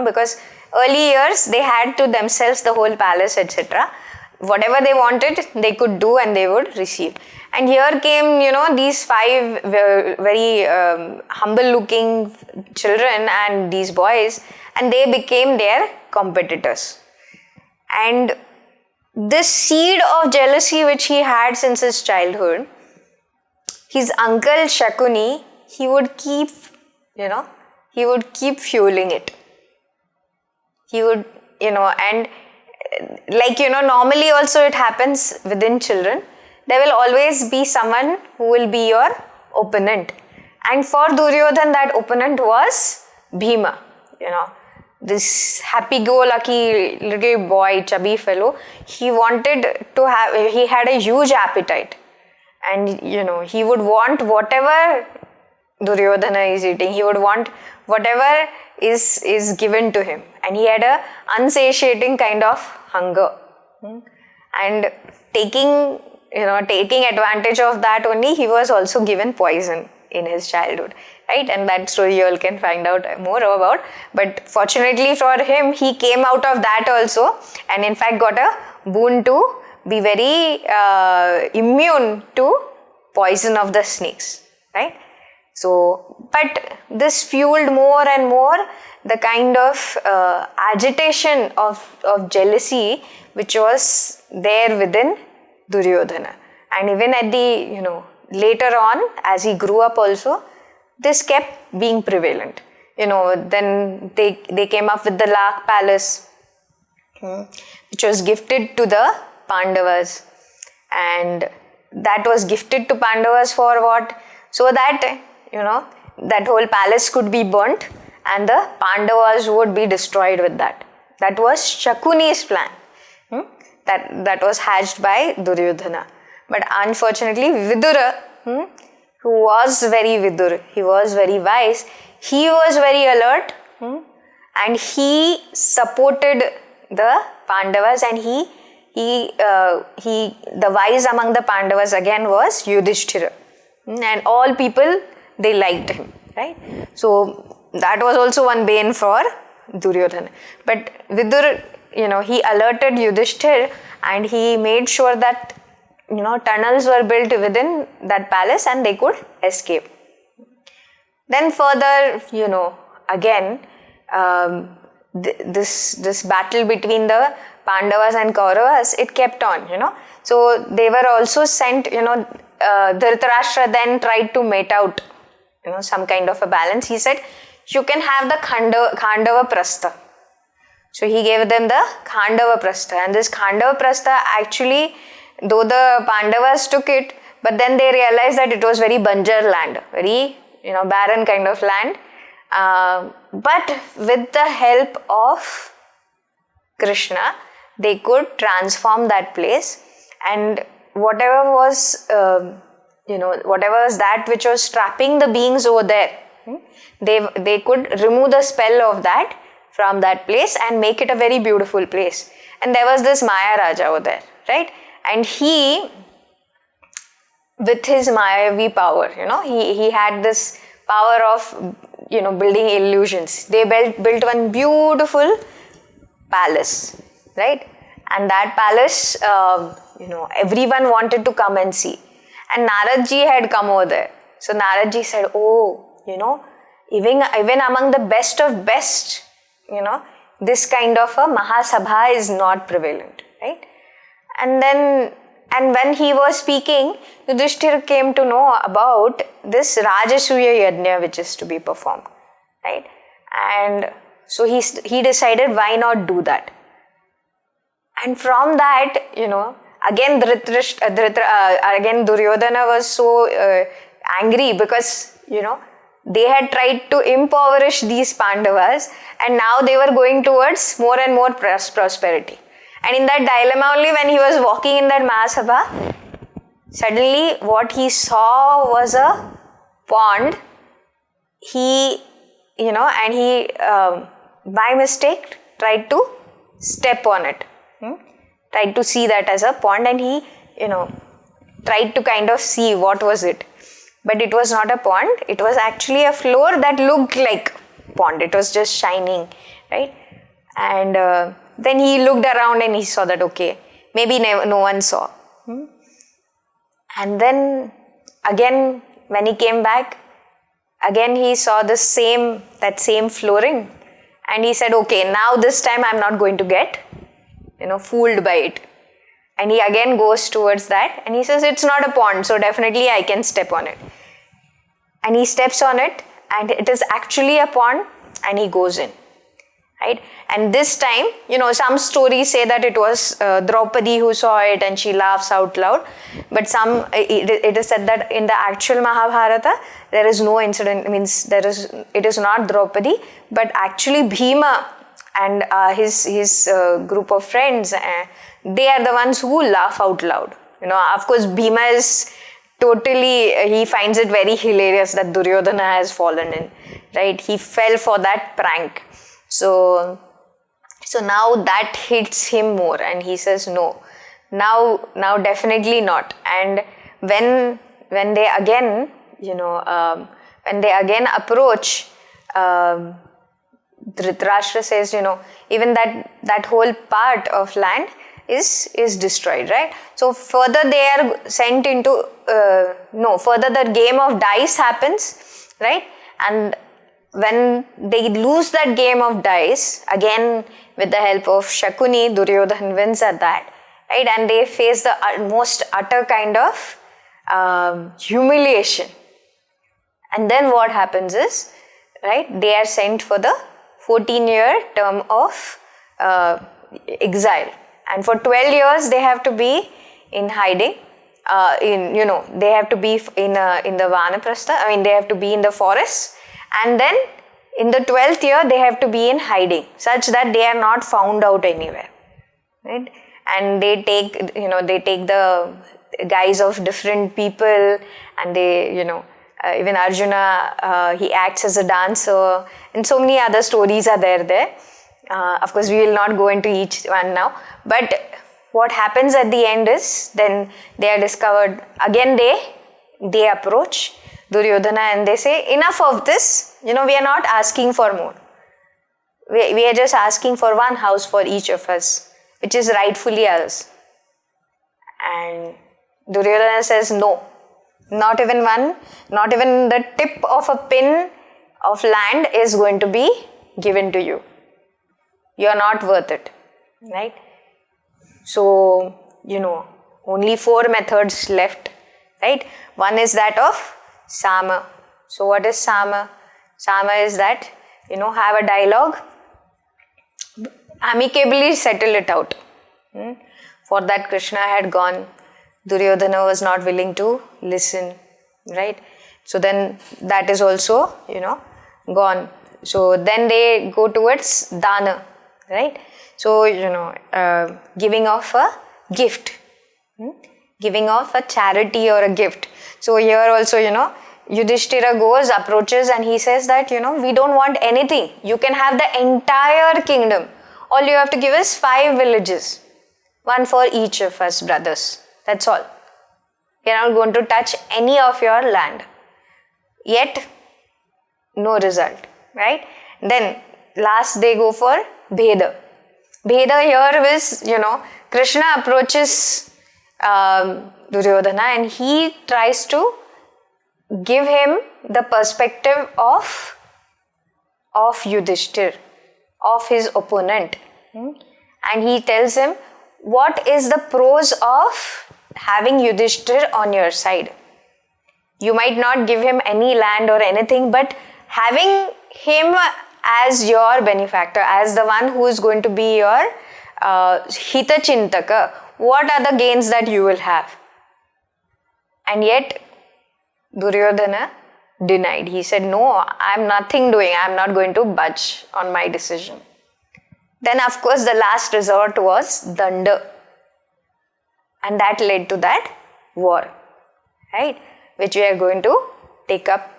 Because early years they had to themselves the whole palace, etc. Whatever they wanted, they could do and they would receive. And here came, these 5 very humble looking children and these boys, and they became their competitors. And this seed of jealousy which he had since his childhood, his uncle Shakuni, he would keep fueling it. He would, and normally also it happens within children. There will always be someone who will be your opponent. And for Duryodhan, that opponent was Bhima, this happy-go-lucky little boy, chubby fellow. He had a huge appetite. And, he would want whatever Duryodhana is eating. He would want whatever is given to him. And he had a unsatiating kind of hunger. And taking advantage of that only, he was also given poison in his childhood, right? And that story you all can find out more about. But fortunately for him, he came out of that also, and in fact got a boon to be very immune to poison of the snakes, right? So, but this fueled more and more the kind of agitation of jealousy which was there within Duryodhana. And even at the, later on, as he grew up also, this kept being prevalent. Then they came up with the Lakh Palace, which was gifted to the Pandavas. And that was gifted to Pandavas for what? So that, that whole palace could be burnt and the Pandavas would be destroyed with that. That was Shakuni's plan. That was hatched by Duryodhana. But unfortunately, Vidura, who was very Vidur, he was very wise, he was very alert, and he supported the Pandavas, and the wise among the Pandavas again was Yudhishthira. And all people, they liked him, right? So that was also one bane for Duryodhana. But Vidur, he alerted Yudhishthira and he made sure that, tunnels were built within that palace and they could escape. Then further, again, this battle between the Pandavas and Kauravas, it kept on, So they were also sent, Dhritarashtra then tried to mete out, some kind of a balance. He said, you can have the Khandava Prastha. So he gave them the Khandava Prastha. And this Khandava Prastha actually, though the Pandavas took it, but then they realized that it was very banjar land, very, barren kind of land. But with the help of Krishna, they could transform that place, and whatever was that which was trapping the beings over there, they could remove the spell of that from that place and make it a very beautiful place. And there was this Maya Raja over there, right? And he, with his Mayavi power, he had this power of, building illusions. They built one beautiful palace, right? And that palace, everyone wanted to come and see. And Naradji had come over there. So Naradji said, even among the best of best, this kind of a Mahasabha is not prevalent, right? And when he was speaking, Yudhishthira came to know about this Rajasuya Yajna which is to be performed, right? And so he decided, why not do that? And from that, again Duryodhana was so angry because, they had tried to impoverish these Pandavas and now they were going towards more and more prosperity. And in that dilemma only, when he was walking in that Mahasabha, suddenly what he saw was a pond. He, and he by mistake tried to step on it. Tried to see that as a pond, and he, tried to kind of see what was it. But it was not a pond, it was actually a floor that looked like pond. It was just shining, right? And then he looked around and he saw that, okay, maybe no one saw. And then again, when he came back, again he saw that same flooring. And he said, okay, now this time I'm not going to get, fooled by it. And he again goes towards that and he says, it's not a pond, so definitely I can step on it. And he steps on it and it is actually a pond and he goes in, right? And this time, some stories say that it was Draupadi who saw it and she laughs out loud. But it is said that in the actual Mahabharata, there is no incident, it is not Draupadi, but actually Bhima and his group of friends, they are the ones who laugh out loud. Of course, Bhima is totally, he finds it very hilarious that Duryodhana has fallen in, right? He fell for that prank. So now that hits him more and he says, no, now definitely not. And when they again, approach, Dhritarashtra says, even that whole part of land is destroyed, right? So further they are sent into, further the game of dice happens right? And when they lose that game of dice, again with the help of Shakuni, Duryodhan wins at that, right? And they face the most utter kind of humiliation. And then what happens is, right, they are sent for the 14-year term of exile. And for 12 years they have to be in hiding. They have to be in the Vanaprastha, they have to be in the forest. And then in the 12th year they have to be in hiding, such that they are not found out anywhere, right? And they take the guise of different people, and they, even Arjuna, he acts as a dancer, and so many other stories are there. Of course, we will not go into each one now, but what happens at the end is, then they are discovered, again they approach Duryodhana and they say, enough of this, we are not asking for more. We are just asking for one house for each of us, which is rightfully ours. And Duryodhana says, no, not even one, not even the tip of a pin of land is going to be given to you. You are not worth it, right? So, only 4 methods left, right? One is that of Sama. So what is Sama? Sama is that, have a dialogue, amicably settle it out. For that Krishna had gone. Duryodhana was not willing to listen, right? So then that is also, gone. So then they go towards Dhyana, right? So, giving off a gift, giving off a charity or a gift. So here also, Yudhishthira approaches and he says that, we don't want anything. You can have the entire kingdom. All you have to give is 5 villages. One for each of us, brothers. That's all. We are not going to touch any of your land. Yet, no result, right? Then, last they go for Bheda. Bheda here is, Krishna approaches Duryodhana and he tries to give him the perspective of Yudhishthir, of his opponent. And he tells him, what is the pros of having Yudhishthir on your side? You might not give him any land or anything, but having him as your benefactor, as the one who is going to be your Hita Chintaka, what are the gains that you will have? And yet, Duryodhana denied. He said, no, I am nothing doing. I am not going to budge on my decision. Then, of course, the last resort was Danda. And that led to that war, right? Which we are going to take up.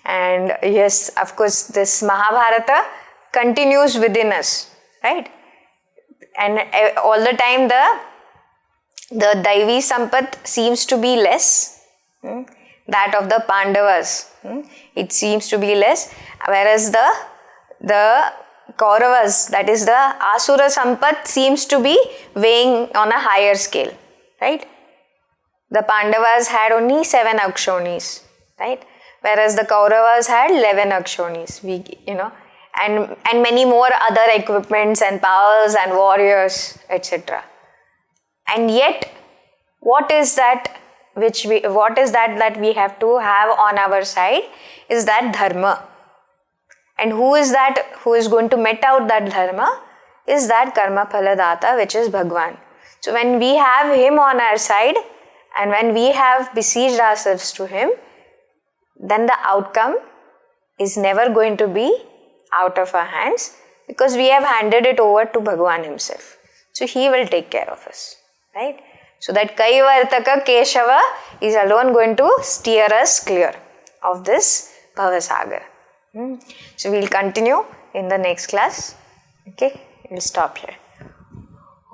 And yes, of course, this Mahabharata continues within us, right? And all the time the Daivi Sampat seems to be less. That of the Pandavas, it seems to be less. Whereas the Kauravas, that is the Asura Sampat, seems to be weighing on a higher scale, right? The Pandavas had only 7 Akshonis, right? Whereas the Kauravas had 11 Akshonis, and many more other equipments and powers and warriors, etc. And yet, what is that that we have to have on our side is that Dharma. And who is that who is going to met out that Dharma? Is that Karma Phaladata, which is Bhagavan. So when we have him on our side and when we have besieged ourselves to him, then the outcome is never going to be out of our hands, because we have handed it over to Bhagavan himself. So he will take care of us, right? So that Kaivartaka Keshava is alone going to steer us clear of this Bhavasagar. So we'll continue in the next class. Okay, we'll stop here.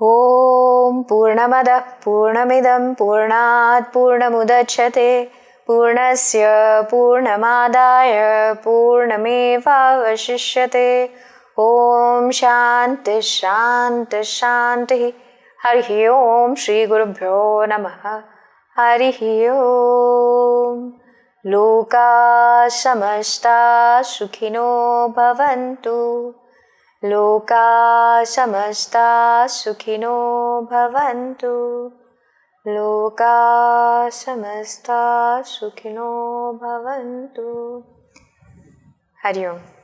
Om Purnamada Purnamidam Purnat Purnamudachyate Purnasya Purnamadaya Purnameva Vashishyate. Om Shanti Shanti Shanti. Harihi Om Shri Gurubhyo Namaha. Harihi Om. Loka samasta sukhino bhavantu. Loka samasta sukhino bhavantu. Loka samasta sukhino bhavantu. Hari Om.